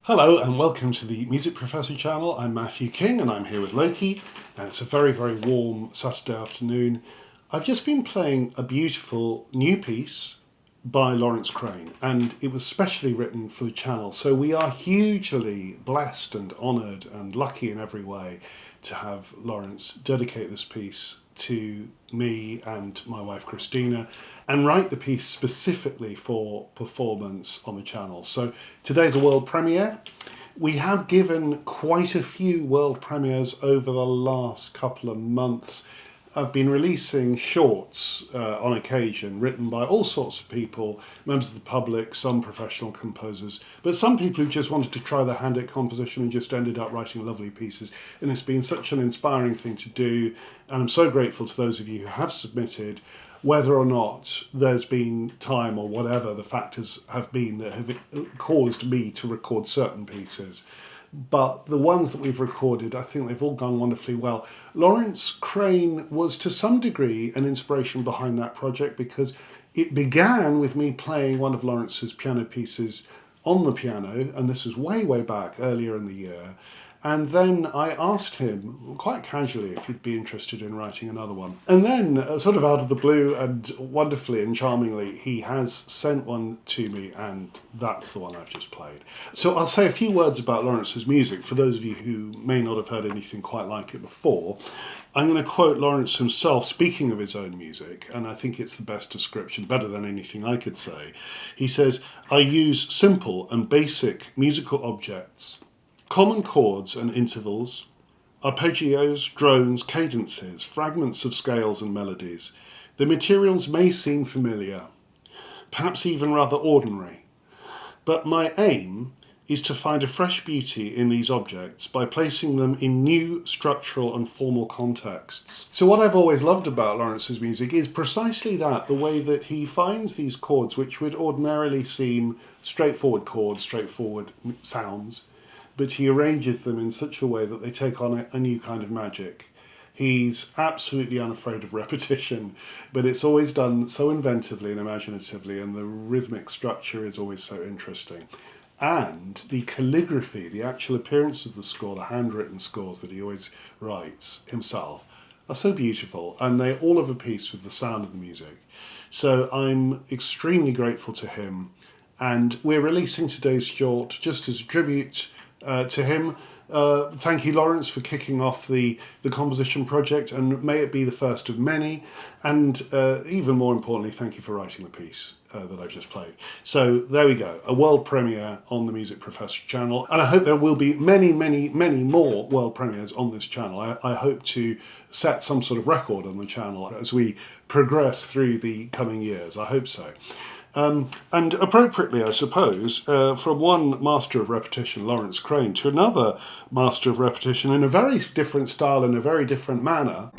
Hello and welcome to the Music Professor channel. I'm Matthew King and I'm here with Loki, and it's a very, very warm Saturday afternoon. I've just been playing a beautiful new piece by Laurence Crane, and it was specially written for the channel. So we are hugely blessed and honoured and lucky in every way to have Laurence dedicate this piece to me and my wife Christina and write the piece specifically for performance on the channel. So today's a world premiere. We have given quite a few world premieres over the last couple of months. I've been releasing shorts on occasion, written by all sorts of people, members of the public, some professional composers, but some people who just wanted to try their hand at composition and just ended up writing lovely pieces. And it's been such an inspiring thing to do, and I'm so grateful to those of you who have submitted, whether or not there's been time or whatever the factors have been that have caused me to record certain pieces. But the ones that we've recorded, I think they've all gone wonderfully well. Laurence Crane was to some degree an inspiration behind that project because it began with me playing one of Laurence's piano pieces on the piano, and this was way, way back earlier in the year. And then I asked him quite casually if he'd be interested in writing another one. And then, sort of out of the blue and wonderfully and charmingly, he has sent one to me, and that's the one I've just played. So I'll say a few words about Laurence's music for those of you who may not have heard anything quite like it before. I'm going to quote Laurence himself speaking of his own music, and I think it's the best description, better than anything I could say. He says, "I use simple and basic musical objects, common chords and intervals, arpeggios, drones, cadences, fragments of scales and melodies. The materials may seem familiar, perhaps even rather ordinary, but my aim is to find a fresh beauty in these objects by placing them in new structural and formal contexts." So what I've always loved about Laurence's music is precisely that, the way that he finds these chords which would ordinarily seem straightforward chords, straightforward sounds, but he arranges them in such a way that they take on a new kind of magic. He's absolutely unafraid of repetition, but it's always done so inventively and imaginatively, and the rhythmic structure is always so interesting. And the calligraphy, the actual appearance of the score, the handwritten scores that he always writes himself, are so beautiful, and they all have a piece with the sound of the music. So I'm extremely grateful to him, and we're releasing today's short just as a tribute to him. Thank you, Laurence, for kicking off the composition project, and may it be the first of many. And even more importantly, thank you for writing the piece that I've just played. So there we go, a world premiere on the Music Professor channel. And I hope there will be many, many, many more world premieres on this channel. I hope to set some sort of record on the channel as we progress through the coming years. I hope so. And appropriately, I suppose, from one master of repetition, Laurence Crane, to another master of repetition in a very different style and a very different manner.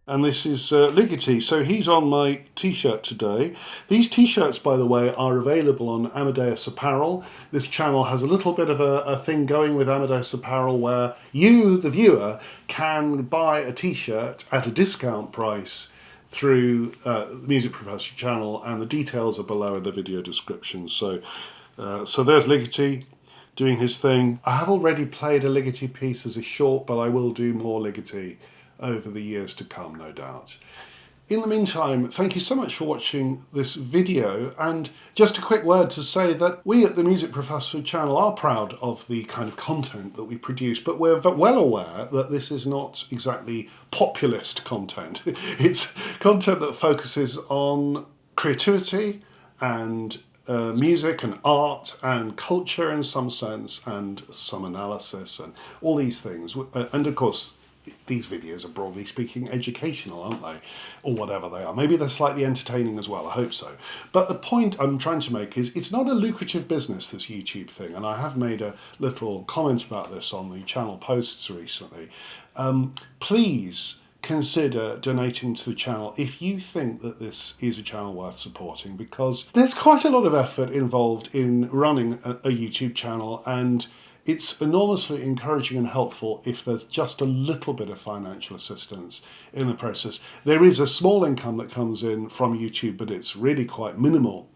And this is Ligeti. So he's on my t-shirt today. These t-shirts, by the way, are available on Amadeus Apparel. This channel has a little bit of a thing going with Amadeus Apparel where you, the viewer, can buy a t-shirt at a discount price through the Music Professor channel, and the details are below in the video description. So there's Ligeti doing his thing. I have already played a Ligeti piece as a short, but I will do more Ligeti over the years to come, no doubt. In the meantime, thank you so much for watching this video, and just a quick word to say that we at the Music Professor channel are proud of the kind of content that we produce, but we're well aware that this is not exactly populist content. It's content that focuses on creativity and music and art and culture in some sense, and some analysis and all these things. And of course, these videos are broadly speaking educational, aren't they? Or whatever they are. Maybe they're slightly entertaining as well, I hope so. But the point I'm trying to make is it's not a lucrative business, this YouTube thing, and I have made a little comment about this on the channel posts recently. Please consider donating to the channel if you think that this is a channel worth supporting, because there's quite a lot of effort involved in running a YouTube channel, and It's enormously encouraging and helpful if there's just a little bit of financial assistance in the process. There is a small income that comes in from YouTube, but it's really quite minimal.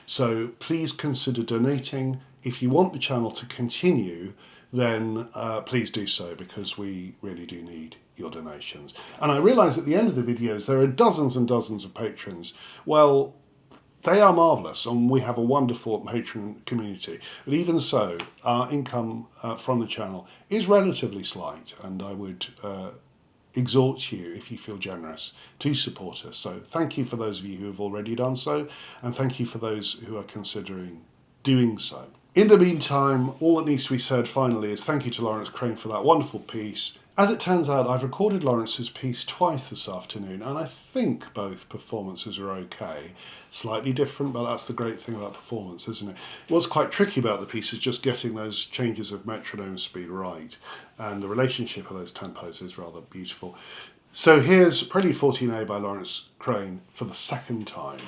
So please consider donating. If you want the channel to continue, then please do so, because we really do need your donations. And I realise at the end of the videos there are dozens and dozens of patrons. Well, they are marvellous, and we have a wonderful patron community. But even so, our income from the channel is relatively slight, and I would exhort you, if you feel generous, to support us. So thank you for those of you who have already done so, and thank you for those who are considering doing so. In the meantime, all that needs to be said finally is thank you to Laurence Crane for that wonderful piece. As it turns out, I've recorded Laurence's piece twice this afternoon, and I think both performances are okay. Slightly different, but that's the great thing about performance, isn't it? What's quite tricky about the piece is just getting those changes of metronome speed right, and the relationship of those tempos is rather beautiful. So here's Prelude 14A by Laurence Crane for the second time.